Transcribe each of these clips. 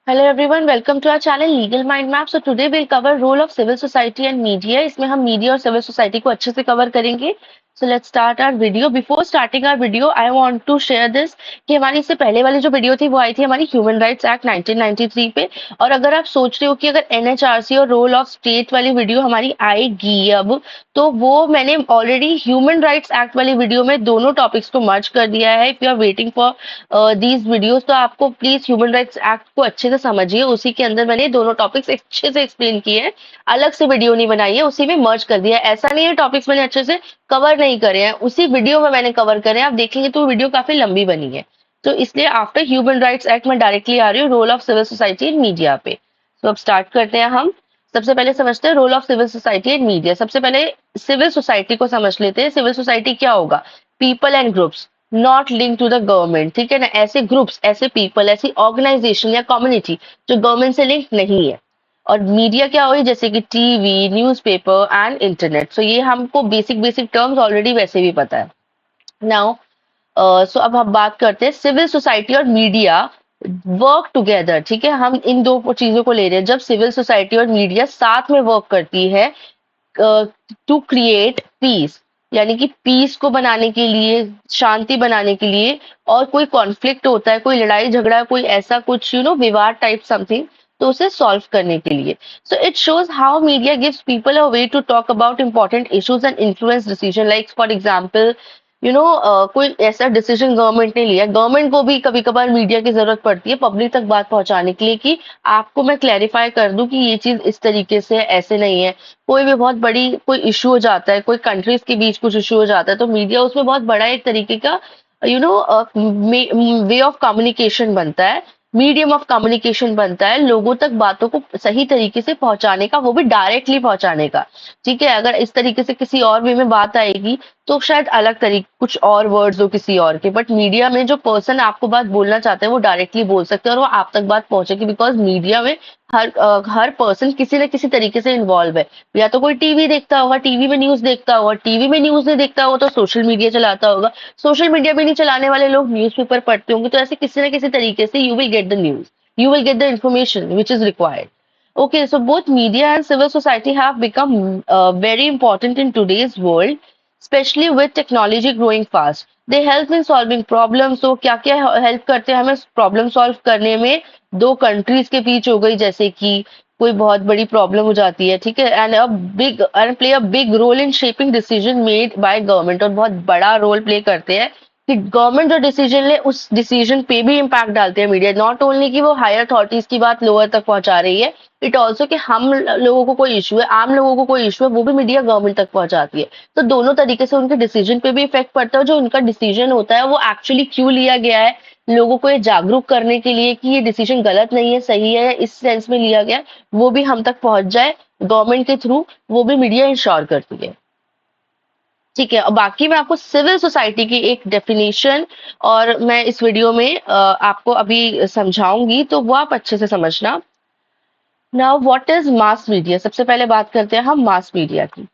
Hello everyone, welcome to our channel Legal Mind Map. So today we'll cover role of civil society and media. इसमें हम media और civil society को अच्छे से cover करेंगे. So let's start our video. Before starting our video, I want to share this कि हमारी इससे पहले वाली जो वीडियो थी वो आई थी हमारी ह्यूमन राइट्स एक्ट 1993 पे. और अगर आप सोच रहे हो कि अगर एनएचआरसी और रोल ऑफ स्टेट वाली वीडियो हमारी आएगी अब, तो वो मैंने ऑलरेडी ह्यूमन राइट्स एक्ट वाली वीडियो में दोनों टॉपिक्स को मर्ज कर दिया है. If you are waiting for these videos तो आपको प्लीज ह्यूमन राइट्स एक्ट को अच्छे से समझिए. उसी के अंदर मैंने दोनों टॉपिक्स अच्छे से एक्सप्लेन किए हैं. अलग से वीडियो नहीं बनाई है, उसी में मर्ज कर दिया है. ऐसा नहीं है टॉपिक्स मैंने अच्छे से कवर नहीं करे हैं, उसी वीडियो में मैंने कवर करे हैं. आप देखेंगे तो वीडियो काफी लंबी बनी है. तो इसलिए आफ्टर ह्यूमन राइट्स एक्ट में डायरेक्टली आ रही हूँ role of civil society in media पे. तो अब स्टार्ट करते हैं हम. सबसे पहले समझते हैं role of civil society and media. सबसे पहले सिविल सोसाइटी को समझ लेते हैं. सिविल सोसाइटी क्या होगा? People and groups not link to the government. ठीक है ना? ऐसे ग्रुप्स, ऐसे पीपल, ऐसी ऑर्गेनाइजेशन या कम्युनिटी जो गवर्नमेंट से लिंक नहीं है. और मीडिया क्या हुई? जैसे कि टीवी, न्यूज़पेपर एंड इंटरनेट. सो ये हमको बेसिक बेसिक टर्म्स ऑलरेडी वैसे भी पता है. नाउ सो अब हम बात करते हैं सिविल सोसाइटी और मीडिया वर्क टुगेदर. ठीक है, हम इन दो चीजों को ले रहे हैं. जब सिविल सोसाइटी और मीडिया साथ में वर्क करती है टू क्रिएट पीस, यानी कि पीस को बनाने के लिए, शांति बनाने के लिए, और कोई कॉन्फ्लिक्ट होता है, कोई लड़ाई झगड़ा, कोई ऐसा कुछ विवाद टाइप समथिंग, तो उसे सॉल्व करने के लिए. So it shows how media gives people a way to talk about important issues and influence decision. Like for example कोई ऐसा डिसीजन गवर्नमेंट ने लिया. गवर्नमेंट को भी कभी कभार मीडिया की जरूरत पड़ती है पब्लिक तक बात पहुंचाने के लिए कि आपको मैं क्लैरिफाई कर दूं कि ये चीज इस तरीके से है, ऐसे नहीं है. कोई भी बहुत बड़ी कोई इशू हो जाता है, कोई कंट्रीज के बीच कुछ इशू हो जाता है, तो मीडिया उसमें बहुत बड़ा एक तरीके का वे ऑफ कम्युनिकेशन बनता है, मीडियम ऑफ कम्युनिकेशन बनता है, लोगों तक बातों को सही तरीके से पहुंचाने का, वो भी डायरेक्टली पहुंचाने का. ठीक है, अगर इस तरीके से किसी और वे में बात आएगी तो शायद अलग तरीके कुछ और वर्ड्स हो किसी और के, बट मीडिया में जो पर्सन आपको बात बोलना चाहते हैं वो डायरेक्टली बोल सकते हैं और वो आप तक बात पहुंचेगी. बिकॉज मीडिया में हर पर्सन किसी न किसी तरीके से इन्वॉल्व है. या तो कोई टीवी देखता होगा, टीवी में न्यूज देखता होगा, टीवी में न्यूज नहीं देखता होगा तो सोशल मीडिया चलाता होगा, सोशल मीडिया भी नहीं चलाने वाले लोग न्यूज़पेपर पढ़ते होंगे. तो ऐसे किसी न किसी तरीके से you will get the news, you will get the information which is required. Okay, so both media and civil society have become very important in today's world, especially with technology growing fast. They help in solving problems. So क्या क्या help करते हैं हमें problem solve करने में? दो countries के बीच हो गई, जैसे कि कोई बहुत बड़ी प्रॉब्लम हो जाती है, ठीक है, and play a big role in shaping decision made by government. और बहुत बड़ा रोल प्ले करते हैं कि गवर्नमेंट जो डिसीजन ले उस डिसीजन पे भी इम्पैक्ट डालते हैं मीडिया. नॉट ओनली कि वो हायर अथॉरिटीज की बात लोअर तक पहुंचा रही है, इट ऑल्सो कि हम लोगों को कोई इशू है, आम लोगों को कोई इशू है, वो भी मीडिया गवर्नमेंट तक पहुंचाती है. तो दोनों तरीके से उनके डिसीजन पे भी इफेक्ट पड़ता है. जो उनका डिसीजन होता है वो एक्चुअली क्यों लिया गया है, लोगों को ये जागरूक करने के लिए कि ये डिसीजन गलत नहीं है, सही है, इस सेंस में लिया गया है, वो भी हम तक पहुंच जाए गवर्नमेंट के थ्रू, वो भी मीडिया इंश्योर करती है. ठीक है, और बाकी मैं आपको सिविल सोसाइटी की एक डेफिनेशन और मैं इस वीडियो में आपको अभी समझाऊंगी, तो वो आप अच्छे से समझना. Now what is mass media? सबसे पहले बात करते हैं हम मास मीडिया की.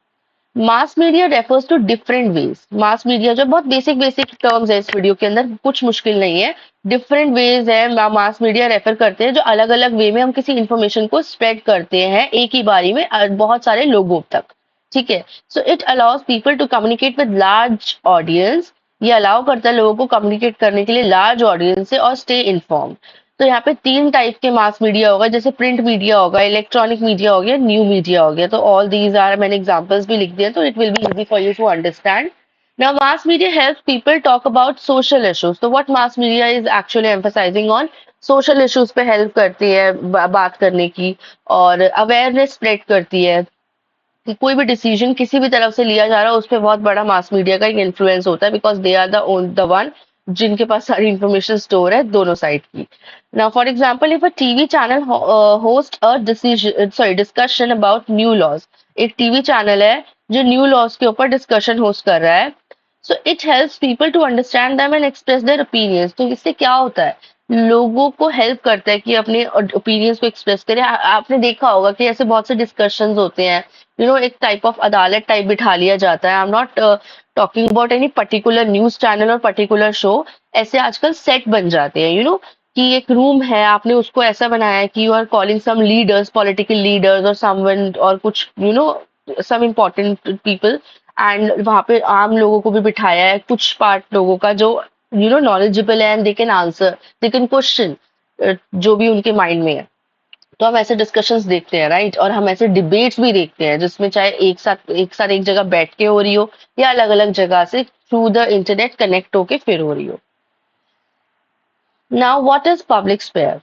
Mass media refers to different ways. Mass media जो बहुत बेसिक बेसिक टर्म्स है इस वीडियो के अंदर, कुछ मुश्किल नहीं है. डिफरेंट वेज है मास मीडिया रेफर करते हैं जो अलग अलग वे में हम किसी इंफॉर्मेशन को स्प्रेड करते हैं एक ही बारी में बहुत सारे लोगों तक. ठीक है, so it allows people to communicate with large audience. ये अलाउ करता है लोगों को कम्युनिकेट करने के लिए लार्ज ऑडियंस से और स्टे इन्फॉर्म. तो यहाँ पे तीन टाइप के मास मीडिया होगा, जैसे प्रिंट मीडिया होगा, इलेक्ट्रॉनिक मीडिया हो गया, न्यू मीडिया हो गया. तो ऑल दीज आर, मैंने एग्जांपल्स भी लिख दिए तो it will be easy for you to understand. Now mass media helps people talk about social issues. तो what mass media is actually emphasising on social issues पे हेल्प करती है बात करने की, और अवेयरनेस स्प्रेड करती है कि कोई भी डिसीजन किसी भी तरफ से लिया जा रहा है उस पर बहुत बड़ा मास मीडिया का एक इन्फ्लुएंस होता है. Because they are the one जिनके पास सारी इंफॉर्मेशन स्टोर है दोनों साइड की. Now for example, if a TV channel host a discussion about new laws. एक टीवी चैनल है जो न्यू लॉज के ऊपर डिस्कशन होस्ट कर रहा है. So it helps people to understand them and express their opinions. तो इससे क्या होता है, लोगों को हेल्प करता है कि अपने ओपिनियंस को एक्सप्रेस करें. आपने देखा होगा कि ऐसे बहुत से डिस्कशंस होते हैं, एक टाइप ऑफ अदालत टाइप बिठा लिया जाता है. आई am not talking about any particular news channel और पर्टिकुलर शो. ऐसे आजकल सेट बन जाते हैं, कि एक रूम है, आपने उसको ऐसा बनाया है कि you are calling some leaders, political leaders और समवन और कुछ सम इम्पोर्टेंट पीपल, एंड वहां पे आम लोगों को भी बिठाया है, कुछ पार्ट लोगों का जो नॉलेजेबल है, and they can answer, they can question जो भी उनके माइंड में है। तो हम ऐसे डिस्कशंस देखते हैं, राइट, और हम ऐसे डिबेट्स भी देखते हैं जिसमें चाहे एक साथ एक जगह बैठ के हो रही हो या अलग अलग जगह से थ्रू द इंटरनेट कनेक्ट होके फिर हो रही हो। Now what is public sphere?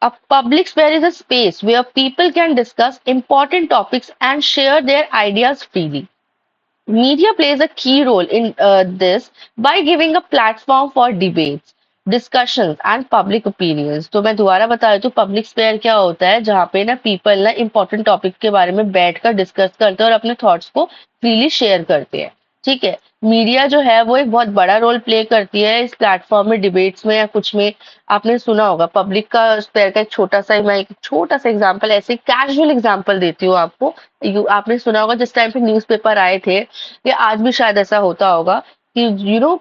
A public sphere is a space where people can discuss important topics and share their ideas freely. Media plays a key role in this by giving a platform for debates, discussions and public opinions. तो मैं दोबारा बता रही हूँ, public spare क्या होता है, जहाँ पे ना पीपल ना इम्पोर्टेंट टॉपिक के बारे में बैठकर डिस्कस करते हैं और अपने थॉट्स को फ्रीली शेयर करते हैं। ठीक है, मीडिया जो है वो एक बहुत बड़ा रोल प्ले करती है इस प्लेटफॉर्म में, डिबेट्स में या कुछ में। आपने सुना होगा पब्लिक का स्पेयर का एक छोटा सा, मैं एक छोटा सा एग्जांपल, ऐसे कैजुअल एग्जांपल देती हूँ आपको। आपने सुना होगा जिस टाइम पे न्यूज़पेपर आए थे, या आज भी शायद ऐसा होता होगा कि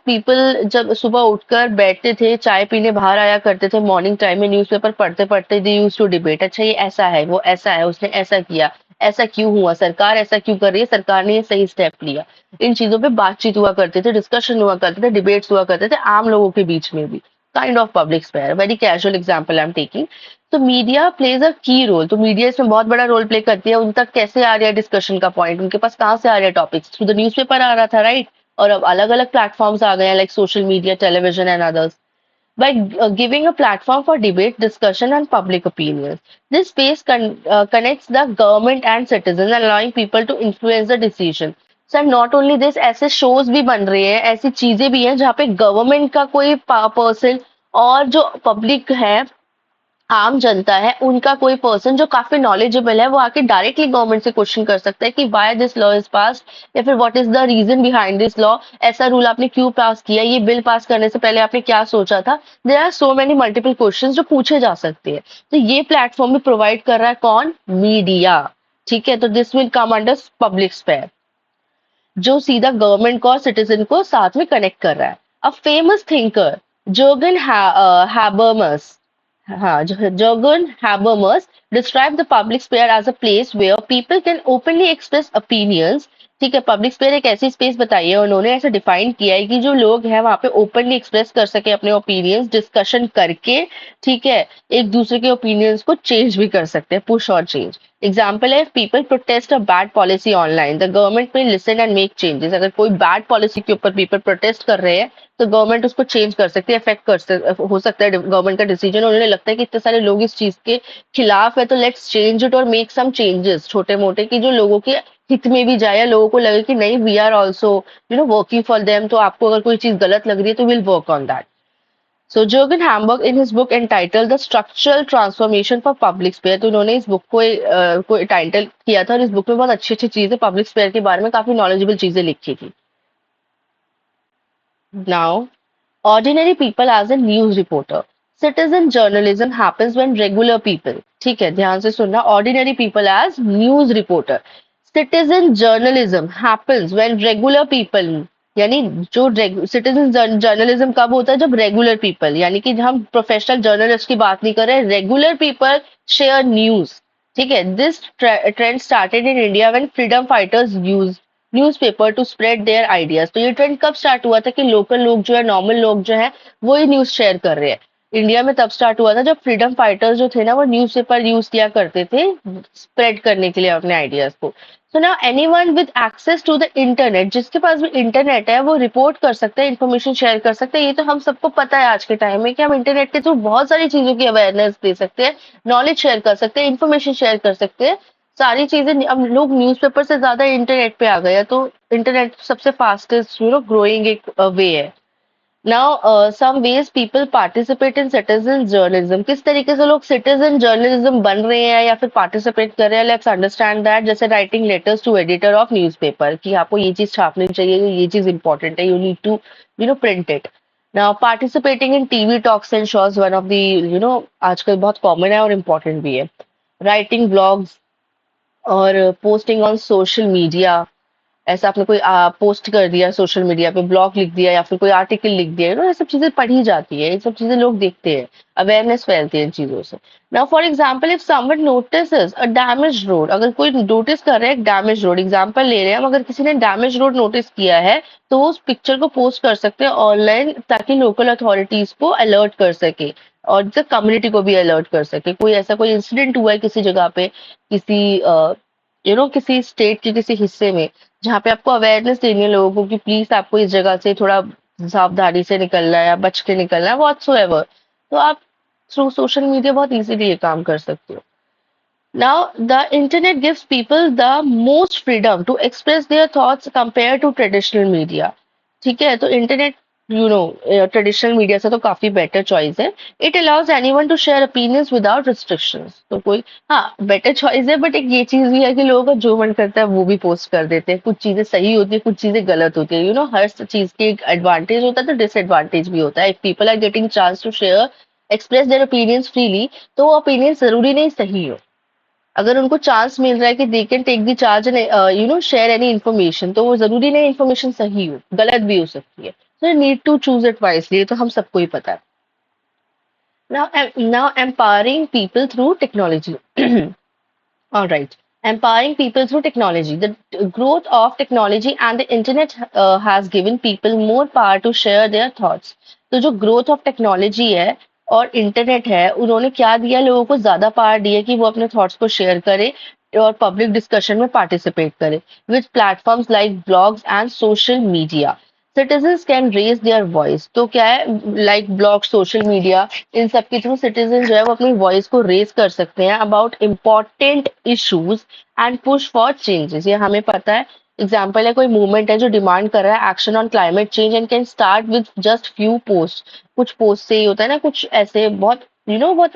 पीपल जब सुबह उठकर बैठते थे, चाय पीने बाहर आया करते थे मॉर्निंग टाइम में, न्यूज़पेपर पढ़ते पढ़ते दे यूज्ड टू डिबेट, अच्छा ये ऐसा है, वो ऐसा है, उसने ऐसा किया, ऐसा क्यों हुआ, सरकार ऐसा क्यों कर रही है, सरकार ने ये सही स्टेप लिया। इन चीजों पे बातचीत हुआ करते थे, डिस्कशन हुआ करते थे, डिबेट्स हुआ करते थे आम लोगों के बीच में भी। Kind of public sphere, very casual example I am taking. तो media plays a key role, तो मीडिया इसमें बहुत बड़ा रोल प्ले करती है। उन तक कैसे आ रहा है डिस्कशन का पॉइंट, उनके पास कहाँ से आ रहा है टॉपिक्स, थ्रू द न्यूज़पेपर आ रहा था, राइट। और अब अलग अलग प्लेटफॉर्म्स आ गए हैं like social media, television and others. By giving a platform for debate, discussion, and public opinions. This space connects the government and citizens, allowing people to influence the decision. Sir not only this, ऐसे shows भी बन रहे हैं, ऐसी चीजें भी हैं जहाँ पे गवर्नमेंट का कोई पर्सन और जो पब्लिक है, आम जनता है, उनका कोई पर्सन जो काफी नॉलेजेबल है, वो आके डायरेक्टली गवर्नमेंट से क्वेश्चन कर सकता है कि why this law is pass, या फिर what is the reason behind this law, ऐसा रूल आपने क्यों पास किया, ये बिल पास करने से पहले आपने क्या सोचा था। There are so many multiple question जो पूछे जा सकते हैं। तो ये प्लेटफॉर्म भी प्रोवाइड कर रहा है कौन, मीडिया। ठीक है, तो this will come under public sphere, जो सीधा गवर्नमेंट को और सिटीजन को साथ में कनेक्ट कर रहा है। A famous thinker Jürgen Habermas, Jürgen Habermas described the public sphere as a place where people can openly express opinions. ठीक है, पब्लिक स्पेयर एक ऐसी स्पेस बताई है उन्होंने, ऐसे डिफाइन किया है कि जो लोग हैं वहां पे ओपनली एक्सप्रेस कर सके अपने ओपिनियंस, डिस्कशन करके, ठीक है, एक दूसरे के ओपिनियंस को चेंज भी कर सकते हैं, पुश और चेंज। एग्जाम्पल है, people protest a bad policy online, the government में लिसन एंड मेक चेंजेस। अगर कोई बैड पॉलिसी के ऊपर पीपल प्रोटेस्ट कर रहे हैं, तो गवर्नमेंट उसको चेंज कर सकती है, अफेक्ट हो सकता है गवर्नमेंट का डिसीजन। उन्हें लगता है कि इतने सारे लोग इस चीज के खिलाफ है, तो लेट्स चेंज इट और मेक सम चेंजेस छोटे मोटे, कि जो लोगों के हित में भी जाए, या लोगों को लगे कि नहीं, we are also working for them. तो आपको अगर कोई चीज गलत लग रही है तो will work on that. So Jurgen हैम्बर्ग in his book entitled the structural transformation for public sphere, तो उन्होंने इस बुक को टाइटल किया था, और इस बुक में बहुत अच्छी अच्छी चीजें पब्लिक स्पेयर के बारे में, काफी नॉलेजेबल चीजें लिखी थी। Now, ordinary people as a news reporter. Citizen journalism happens when regular people, ठीक है, ध्यान से सुनना, ordinary people as news reporter. Citizen journalism happens when regular people, यानी जो सिटीजन जर्नलिज्म कब होता है, जब रेगुलर पीपल, यानी कि हम प्रोफेशनल जर्नलिस्ट की बात नहीं कर रहे, रेगुलर पीपल शेयर न्यूज। ठीक है, this trend started in India when freedom fighters use newspaper to spread their ideas. तो ये ट्रेंड कब स्टार्ट हुआ था कि लोकल लोग जो है, नॉर्मल लोग जो है, वो ही न्यूज शेयर कर रहे हैं। इंडिया में तब स्टार्ट हुआ था जब फ्रीडम फाइटर्स जो थे ना, वो न्यूज़पेपर यूज किया करते थे स्प्रेड करने के लिए अपने आइडियाज को। So now anyone with access to the internet, जिसके पास भी इंटरनेट है, वो रिपोर्ट कर सकते हैं, इन्फॉर्मेशन शेयर कर सकते हैं। ये तो हम सबको पता है आज के टाइम में कि हम इंटरनेट के थ्रू बहुत सारी चीजों की अवेयरनेस दे सकते हैं, नॉलेज शेयर कर सकते हैं, इन्फॉर्मेशन शेयर कर सकते हैं, सारी चीजें। अब लोग न्यूज़पेपर से ज्यादा इंटरनेट पे आ गए हैं, तो इंटरनेट सबसे फास्टेस्ट ग्रोइंग एक वे है। Now some ways people participate in citizen journalism, किस तरीके से लोग सिटीजन जर्नलिज्म बन रहे हैं या फिर पार्टिसिपेट कर रहे हैं, लेट्स अंडरस्टैंड दैट। जैसे writing letters to editor of newspaper, कि आपको ये चीज छापनी चाहिए, ये चीज इंपॉर्टेंट है, you need to print it. Now participating in TV talks and shows, one of the आजकल बहुत कॉमन है और इम्पोर्टेंट भी है। राइटिंग ब्लॉग्स और पोस्टिंग ऑन सोशल मीडिया, ऐसा आपने कोई पोस्ट कर दिया सोशल मीडिया पे, ब्लॉग लिख दिया या फिर कोई आर्टिकल लिख दिया, ये सब चीजें पढ़ी जाती है, ये सब चीजें लोग देखते हैं, अवेयरनेस फैलती है इन चीजों से। Now for example if someone notices a damage road, अगर कोई नोटिस कर रहा है डैमेज रोड, एग्जांपल ले रहे हैं हम, अगर किसी ने डैमेज रोड नोटिस किया है तो वो उस पिक्चर को पोस्ट कर सकते हैं ऑनलाइन, ताकि लोकल अथॉरिटीज को अलर्ट कर सके और कम्युनिटी को भी अलर्ट कर सके। कोई ऐसा कोई इंसिडेंट हुआ है किसी जगह पे, किसी किसी स्टेट के किसी हिस्से में, जहाँ पे आपको अवेयरनेस देनी है लोगों को कि प्लीज आपको इस जगह से थोड़ा सावधानी से निकलना है या बच के निकलना है, व्हाटसोएवर, तो आप थ्रू सोशल मीडिया बहुत इजीली ये काम कर सकते हो। Now, the internet gives people the most freedom to express their thoughts compared to traditional media. ठीक है, तो इंटरनेट ट्रेडिशनल मीडिया से तो काफी बेटर चॉइस है। It allows anyone to share opinions without restrictions. तो कोई, हाँ, बेटर चॉइस है, बट एक ये चीज भी है कि लोगों का जो मन करता है वो भी पोस्ट कर देते हैं। कुछ चीजें सही होती है, कुछ चीजें गलत होती है, हर चीज की एक एडवांटेज होता है तो डिसएडवांटेज भी होता है। If people are getting chance to share, express their opinions freely, तो वो ओपिनियन जरूरी नहीं सही हो। अगर उनको चांस मिल रहा है कि they can take the charge and share any information, तो वो जरूरी नहीं इन्फॉर्मेशन सही हो, गलत भी हो सकती है। So need to choose it wisely, तो हम सबको ही पता है। Now empowering people through technology. All right. Empowering people through technology. The growth of technology and the internet has given people more power to share their thoughts. तो जो growth of technology है और इंटरनेट है, उन्होंने क्या दिया, लोगों को ज्यादा पावर दिया कि वो अपने थॉट्स को शेयर करे और पब्लिक डिस्कशन में पार्टिसिपेट करे with platforms like blogs and social media. Citizens can raise their voice. तो क्या है, लाइक ब्लॉग, सोशल मीडिया, इन सब के थ्रू सिटीजन जो है वो अपनी वॉइस को रेज कर सकते हैं about important issues and push for changes. ये हमें पता है, एग्जाम्पल है, कोई मूवमेंट है जो डिमांड कर रहा है action on climate change and can start with just few post. कुछ पोस्ट से ही होता है ना, कुछ ऐसे बहुत बहुत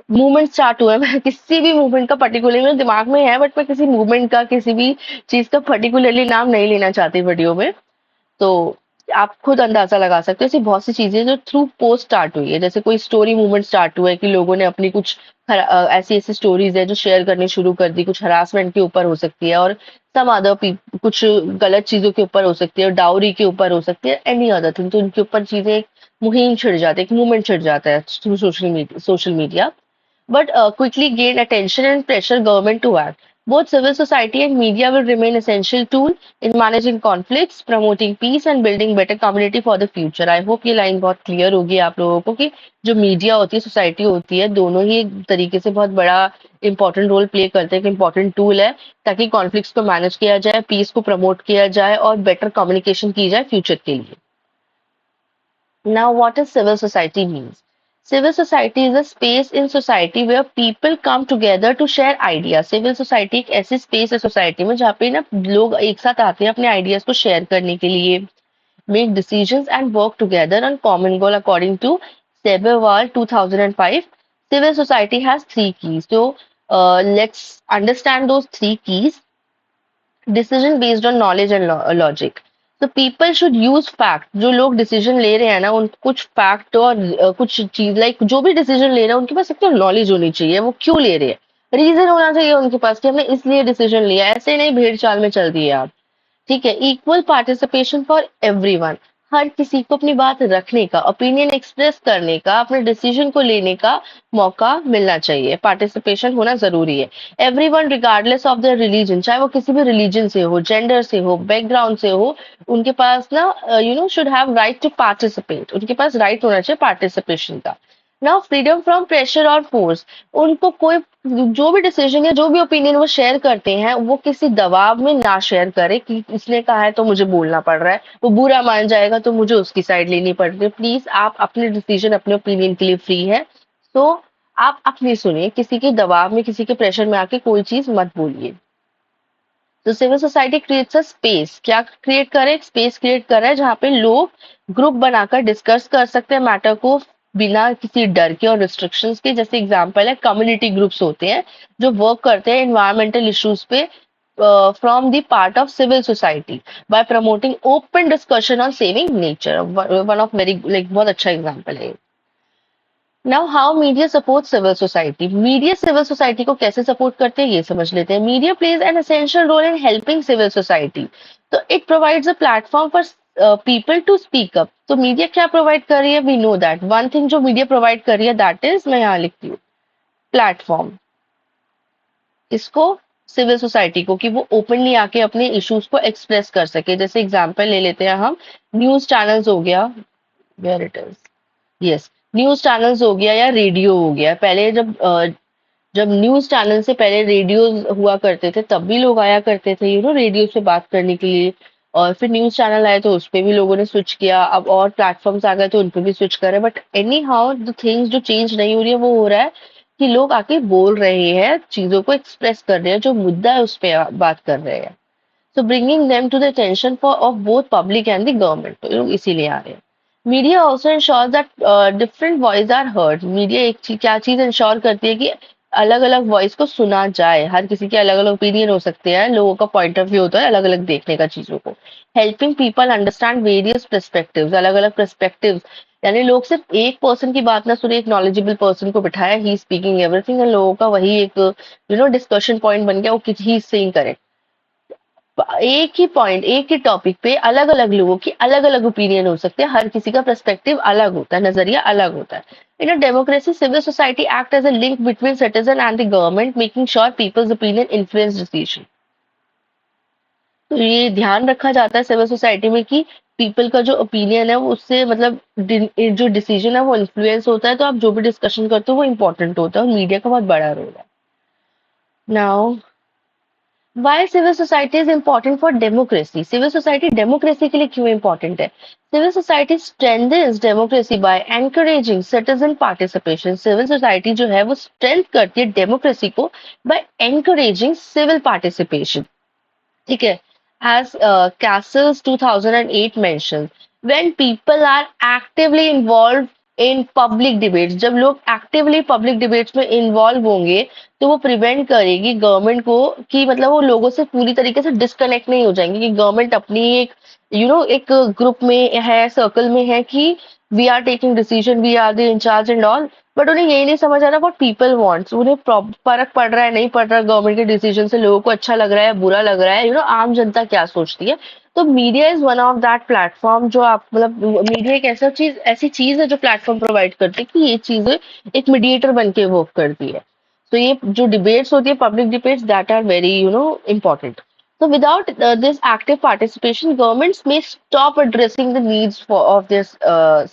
मूवमेंट स्टार्ट हुआ है। मैं किसी भी मूवमेंट का पर्टिकुलरली मेरे दिमाग में है, बट मैं किसी मूवमेंट का, किसी भी चीज का पर्टिकुलरली नाम नहीं लेना चाहती वीडियो में। तो आप खुद अंदाजा लगा सकते हो, ऐसी बहुत सी चीजें जो थ्रू पोस्ट स्टार्ट हुई है। जैसे कोई स्टोरी मूवमेंट स्टार्ट हुआ है कि लोगों ने अपनी कुछ ऐसी ऐसी स्टोरीज है जो शेयर करनी शुरू कर दी, कुछ हरासमेंट के ऊपर हो सकती है और सम अदर कुछ गलत चीजों के ऊपर हो सकती है और डाउरी के ऊपर हो सकती है, एनी अदर थिंग। तो उनके ऊपर चीजें, एक मुहिम छिड़ जाती है, एक मूवमेंट छिड़ जाता है through social media, but quickly gain attention and pressure government to act. Both civil society and media will remain essential tool in managing conflicts, promoting peace and building better community for the future. I hope ये line बहुत clear होगी आप लोगों को कि जो media होती है, सोसाइटी होती है, दोनों ही एक तरीके से बहुत बड़ा इंपॉर्टेंट रोल प्ले करते हैं, एक इंपॉर्टेंट टूल है ताकि कॉन्फ्लिक्ट्स को मैनेज किया जाए, पीस को प्रमोट किया जाए और बेटर कम्युनिकेशन की जाए फ्यूचर के लिए। Now, what does civil society means? Civil society is a space in society where people come together to share ideas. Civil society एक ऐसी स्पेस है सोसाइटी में जहाँ पे ना लोग एक साथ आते हैं अपने आइडियाज को शेयर करने के लिए, make decisions and work together on common goal according to Seberwal 2005. Civil society has three keys. So let's understand those three keys. Decision based on knowledge and logic. तो पीपल शुड यूज फैक्ट। जो लोग decision ले रहे हैं ना, उन कुछ fact और कुछ चीज, लाइक जो भी डिसीजन ले रहे हैं उनके पास एक तो नॉलेज होनी चाहिए, वो क्यों ले रहे हैं, रीजन होना चाहिए उनके पास कि हमने इसलिए डिसीजन लिया, ऐसे नहीं भेड़ चाल में चल दिए आप। ठीक है, इक्वल पार्टिसिपेशन फॉर एवरीवन। हर किसी को अपनी बात रखने का, ओपिनियन एक्सप्रेस करने का, अपने डिसीजन को लेने का मौका मिलना चाहिए, पार्टिसिपेशन होना जरूरी है। Everyone regardless of their religion, चाहे वो किसी भी रिलीजन से हो, जेंडर से हो, बैकग्राउंड से हो, उनके पास ना should have right to participate. उनके पास राइट होना चाहिए पार्टिसिपेशन का। नाउ फ्रीडम फ्रॉम प्रेशर और फोर्स। उनको कोई जो भी डिसीजन या जो भी ओपिनियन वो शेयर करते हैं, वो किसी दबाव में ना शेयर करे कि इसने कहा है तो मुझे बोलना पड़ रहा है, वो बुरा मान जाएगा तो मुझे उसकी साइड लेनी पड़ रही है। प्लीज, आप अपने डिसीजन, अपने ओपिनियन के लिए फ्री है, तो आप अपनी सुनिए, किसी के दबाव में, किसी के प्रेशर में आके कोई चीज मत बोलिए। तो civil society creates a space. क्या क्रिएट करे? स्पेस क्रिएट कर रहा है जहाँ पे लोग ग्रुप बनाकर डिस्कस कर सकते हैं मैटर को बिना किसी डर के और रिस्ट्रिक्शंस के। जैसे एग्जांपल है, कम्युनिटी ग्रुप्स होते हैं जो वर्क करते हैं एनवायरमेंटल इश्यूज पे from the part of civil society by promoting open discussion on saving nature. One of very, like, बहुत अच्छा एग्जांपल है। Now how media support civil society. Media civil society को कैसे सपोर्ट करते हैं ये समझ लेते हैं। Media plays an essential role in helping civil society. तो it provides a platform for people to speak up. तो मीडिया क्या प्रोवाइड कर रही है, we know that one thing जो मीडिया प्रोवाइड कर रही है दैट इज, मैं यहाँ लिखती हूँ, प्लेटफॉर्म। इसको, सिविल सोसाइटी को, कि वो ओपनली आके अपने इश्यूज को एक्सप्रेस कर सके। जैसे एग्जांपल ले लेते हैं हम, न्यूज चैनल्स हो गया, where it is, yes, news channels हो गया या रेडियो हो गया। पहले जब न्यूज चैनल से पहले रेडियो हुआ करते थे तब भी लोग आया करते थे, रेडियो से बात करने के लिए। और फिर न्यूज चैनल आए तो उस पे भी लोगों ने स्विच किया, अब और प्लेटफॉर्म्स आ गए तो उन पे भी स्विच कर रहे हैं। But any how the things जो चेंज नहीं हो रही है वो हो रहा है कि लोग आके बोल रहे हैं, चीजों को एक्सप्रेस कर रहे हैं, जो मुद्दा है उस पे बात कर रहे हैं। So bringing them to the attention for of both public and the government, तो लोग इसीलिए आ रहे हैं। Media also ensure that different voice are heard. Media क्या चीज इंश्योर करती है कि अलग अलग वॉइस को सुना जाए। हर किसी के अलग अलग ओपिनियन हो सकते हैं, लोगों का पॉइंट ऑफ व्यू होता है अलग अलग देखने का चीजों को। Helping people understand various perspectives, अलग अलग परस्पेक्टिव्स, यानी लोग सिर्फ एक पर्सन की बात ना सुने, एक नॉलेजेबल पर्सन को बिठाया, ही स्पीकिंग एवरीथिंग, एंड लोगों का वही एक डिस्कशन पॉइंट बन गया, वो ही सेइंग करेक्ट। एक ही पॉइंट, एक ही टॉपिक पे अलग अलग लोगों की अलग अलग ओपिनियन हो सकते हैं, हर किसी का पर्सपेक्टिव अलग होता है, नजरिया अलग होता है। In a democracy civil society act as a link between citizen and the government, making sure people's opinion influence decision. तो ये ध्यान रखा जाता है सिविल सोसाइटी में कि पीपल का जो ओपिनियन है वो उससे मतलब जो डिसीजन है वो इन्फ्लुएंस होता है, तो आप जो भी डिस्कशन करते हो वो इंपॉर्टेंट होता है, और मीडिया का बहुत बड़ा रोल है। Now, Why civil society is important for democracy? Civil society democracy के लिए क्यों important है? Civil society strengthens democracy by encouraging citizen participation. Civil society जो है वो strength करती है democracy को by encouraging civil participation. ठीक है, as Castle's 2008 mentions, when people are actively involved in public debates, जब लोग actively public debates में involve होंगे तो वो प्रिवेंट करेगी गवर्नमेंट को कि मतलब वो लोगों से पूरी तरीके से डिस्कनेक्ट नहीं हो जाएंगे, कि गवर्नमेंट अपनी एक एक ग्रुप में है, सर्कल में है कि we are taking decision, we are the incharge and all. But उन्हें यही नहीं समझ आ रहा व्हाट पीपल वांट्स, उन्हें फर्क पड़ रहा है नहीं पड़ रहा गवर्नमेंट के डिसीजन से, लोगों को अच्छा लग रहा है बुरा लग रहा है, आम जनता क्या सोचती है। तो media is one of that platform, जो आप मतलब मीडिया एक ऐसी चीज है जो प्लेटफॉर्म प्रोवाइड करती है कि ये चीजें एक मीडिएटर बन के वर्क करती है। तो ये जो डिबेट्स होती है, public debates, that are very important. So without this active participation, governments may stop addressing the needs of this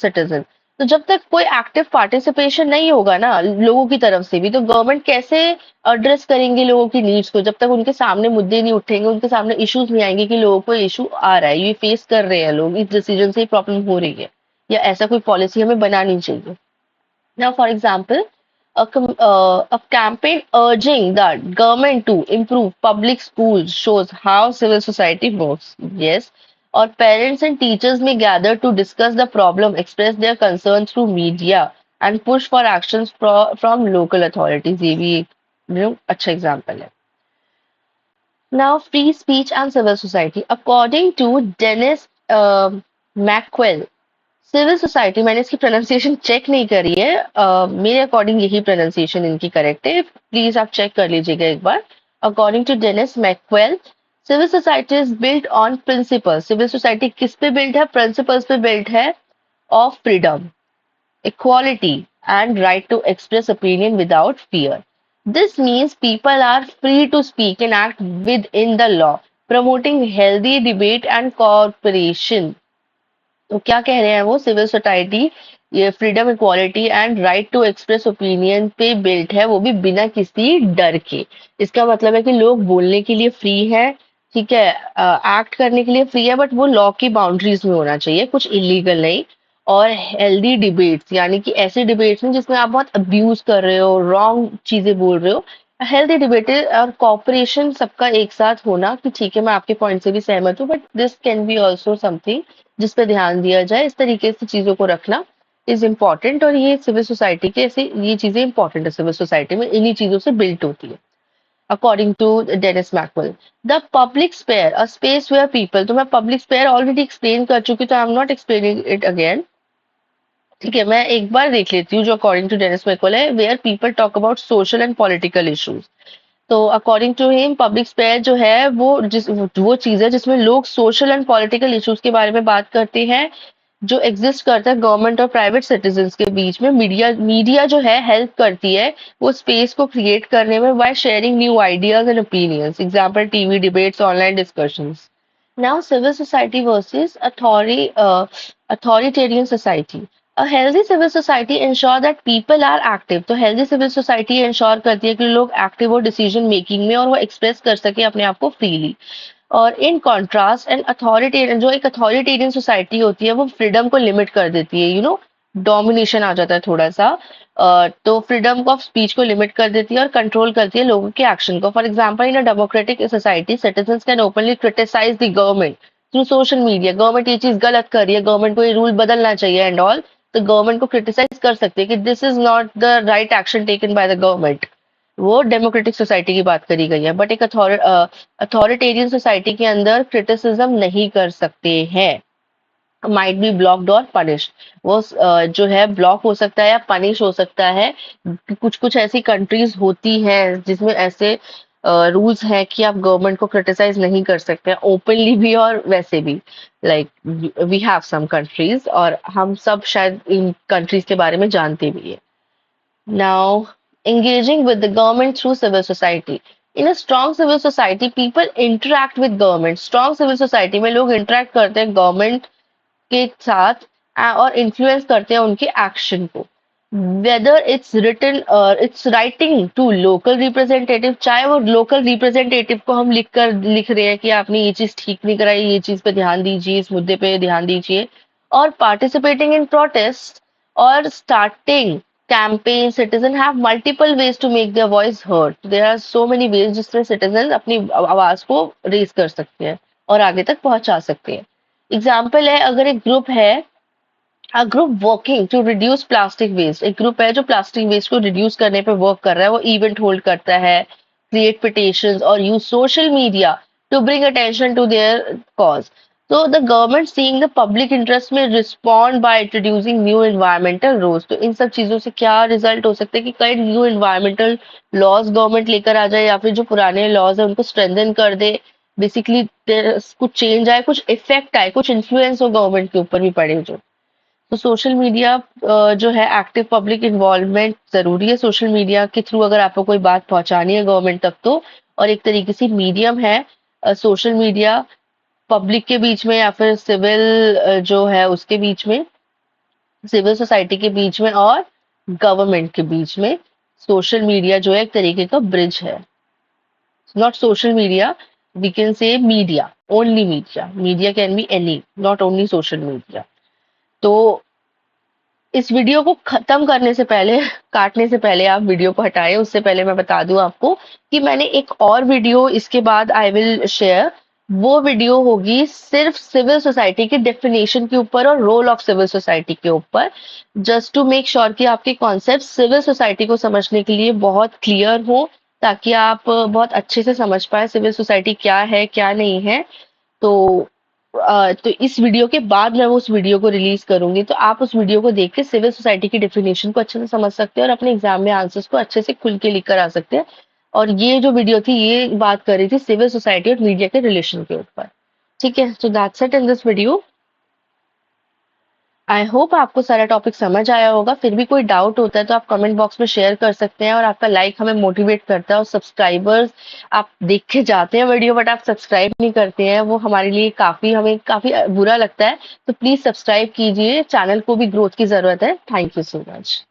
citizen. तो जब तक कोई एक्टिव पार्टिसिपेशन नहीं होगा ना लोगों की तरफ से भी, तो गवर्नमेंट कैसे एड्रेस करेंगे लोगों की नीड्स को, जब तक उनके सामने मुद्दे नहीं उठेंगे, उनके सामने इश्यूज नहीं आएंगे कि लोगों को इशू आ रहा है, ये फेस कर रहे हैं लोग, इस डिसीजन से प्रॉब्लम हो रही है, या ऐसा कोई पॉलिसी हमें बनानी चाहिए। Now, for example, a campaign urging the government to improve public schools shows how civil society works. Yes, or parents and teachers may gather to discuss the problem, express their concerns through media, and push for actions from local authorities. ये भी एक अच्छा example है. Now, free speech and civil society. According to Dennis Maxwell, civil society, मैंने इसकी pronunciation check नहीं करी है, मेरे अकॉर्डिंग यही प्रोनाउंसिएशन इनकी करेक्ट है, प्लीज आप चेक कर लीजिएगा एक बार। According to Denis McQuail, civil society is built on principles. Civil society किस पे बिल्ट है? प्रिंसिपल्स पे बिल्ट है, of freedom, equality and right to express opinion without fear. This means people are free to speak and act within the law, promoting healthy debate and cooperation. तो क्या कह रहे हैं वो, सिविल सोसाइटी ये freedom, equality and right to express opinion पे built है, वो भी बिना किसी डर के। इसका मतलब है कि लोग बोलने के लिए फ्री है, ठीक है, एक्ट करने के लिए फ्री है, बट वो लॉ की बाउंड्रीज में होना चाहिए, कुछ इलीगल नहीं। और हेल्दी डिबेट्स, यानी कि ऐसे डिबेट्स में जिसमें आप बहुत अब्यूज कर रहे हो, रॉन्ग चीजें बोल रहे हो। हेल्दी डिबेट और कॉपरेशन, सबका एक साथ होना कि ठीक है मैं आपके पॉइंट से भी सहमत हूँ, but this can be also something जिस पे ध्यान दिया जाए, इस तरीके से चीजों को रखना इज इम्पोर्टेंट। और ये सिविल सोसाइटी के ऐसे ये चीजें इंपॉर्टेंट है, सिविल सोसाइटी में इन्हीं चीजों से बिल्ट होती है। According to Denis McQuail, the public sphere a space where people, तो मैं पब्लिक स्पेयर ऑलरेडी एक्सप्लेन कर चुकी, तो I am not explaining it again. ठीक है, मैं एक बार देख लेती हूँ जो अकॉर्डिंग टू डेनिस मैकॉले है, where people talk about social and political issues. तो according to him public sphere जो है वो चीज है जिसमें लोग सोशल एंड पॉलिटिकल इश्यूज के बारे में बात करते हैं, जो एग्जिस्ट करता है गवर्नमेंट और प्राइवेट सिटीजन्स के बीच में। मीडिया मीडिया जो है हेल्प करती है वो स्पेस को क्रिएट करने में by sharing new ideas and opinions, example TV debates, online discussions. Now, civil society versus authoritarian society. A healthy civil society ensure that people are active. तो healthy civil society ensure करती है कि लोग active हो decision making में और वो express कर सके अपने आप को freely। और इन कॉन्ट्रास्ट एंड अथॉरिटेरियन, जो एक अथॉरिटेरियन सोसाइटी होती है वो फ्रीडम को लिमिट कर देती है, डोमिनेशन आ जाता है थोड़ा सा। तो फ्रीडम ऑफ स्पीच को लिमिट कर देती है और कंट्रोल करती है लोगों के एक्शन को। For example, in a democratic society citizens can openly criticise the government through social media. Government ये चीज गलत कर रही है, गवर्नमेंट को ये रूल बदलना चाहिए एंड ऑल, तो गवर्नमेंट को क्रिटिसाइज कर सकती है कि this is not the right action taken by the government. वो डेमोक्रेटिक सोसाइटी की बात करी गई है, बट एक अथॉरिटेरियन सोसाइटी के अंदर क्रिटिसिज्म नहीं कर सकते हैं। माइट बी ब्लॉक्ड और पनिश्ड। वो जो है ब्लॉक हो सकता है या पनिश हो सकता है। कुछ कुछ ऐसी कंट्रीज होती हैं जिसमें ऐसे रूल्स हैं कि आप गवर्नमेंट को क्रिटिसाइज नहीं कर सकते ओपनली भी और वैसे भी। Like we have some countries और हम सब शायद इन कंट्रीज के बारे में जानते भी है। Now, engaging with the government through civil society. In a strong civil society, people interact with government. Strong civil society में लोग interact करते हैं government के साथ और influence करते हैं उनके action को। Whether it's written or it's writing to local representative, चाहे वो local representative को हम लिख रहे हैं कि आपने ये चीज ठीक नहीं कराई, ये चीज पे ध्यान दीजिए, इस मुद्दे पे ध्यान दीजिए, और participating in protests or starting campaign, citizen have multiple ways to make their voice heard. There are so many ways जिसमें citizen अपनी आवाज को रेज कर सकते हैं और आगे तक पहुंचा सकते हैं। एग्जाम्पल है, अगर एक ग्रुप है, a group working to reduce plastic waste, एक ग्रुप है जो प्लास्टिक वेस्ट को रिड्यूस करने पे वर्क कर रहा है, वो इवेंट होल्ड करता है, क्रिएट पिटिशंस और use social media to bring attention to their cause. तो the government seeing the public interest में respond by introducing new environmental rules. तो इन सब चीजों से क्या रिजल्ट हो सकता है कि कई न्यू एनवायरमेंटल लॉज गवर्नमेंट लेकर आ जाए या फिर जो पुराने लॉज है उनको स्ट्रेंथन कर दे। बेसिकली कुछ चेंज आए, कुछ इफेक्ट आए, कुछ इन्फ्लुएंस हो गवर्नमेंट के ऊपर भी पड़े जो। तो सोशल मीडिया जो है एक्टिव पब्लिक इन्वॉल्वमेंट जरूरी है सोशल मीडिया के थ्रू, अगर आपको कोई बात पहुंचानी है गवर्नमेंट तक तो। और एक तरीके से मीडियम है सोशल मीडिया पब्लिक के बीच में या फिर सिविल जो है उसके बीच में, सिविल सोसाइटी के बीच में और गवर्नमेंट के बीच में। सोशल मीडिया जो है एक तरीके का ब्रिज है। Not social media, we can say media, only media, media can be any, not only social media. तो इस वीडियो को खत्म करने से पहले, काटने से पहले आप वीडियो को हटाएं, उससे पहले मैं बता दूं आपको कि मैंने एक और वीडियो इसके बाद आई विल शेयर। वो वीडियो होगी सिर्फ सिविल सोसाइटी के डेफिनेशन के ऊपर और रोल ऑफ सिविल सोसाइटी के ऊपर, जस्ट टू मेक श्योर कि आपके कॉन्सेप्ट सिविल सोसाइटी को समझने के लिए बहुत क्लियर हो, ताकि आप बहुत अच्छे से समझ पाए सिविल सोसाइटी क्या है क्या नहीं है। तो इस वीडियो के बाद मैं वो उस वीडियो को रिलीज करूंगी, तो आप उस वीडियो को देख के सिविल सोसाइटी की डेफिनेशन को अच्छे से समझ सकते हैं और अपने एग्जाम में आंसर्स को अच्छे से खुल के लिख कर आ सकते हैं। और ये जो वीडियो थी ये बात कर रही थी सिविल सोसाइटी और मीडिया के रिलेशन के ऊपर। ठीक है, so that's it in this video. I hope आपको सारा टॉपिक समझ आया होगा। फिर भी कोई डाउट होता है तो आप कमेंट बॉक्स में शेयर कर सकते हैं, और आपका लाइक हमें मोटिवेट करता है। और सब्सक्राइबर्स, आप देख के जाते हैं वीडियो बट आप सब्सक्राइब नहीं करते हैं, वो हमारे लिए हमें काफी बुरा लगता है। तो प्लीज सब्सक्राइब कीजिए, चैनल को भी ग्रोथ की जरूरत है। Thank you so much.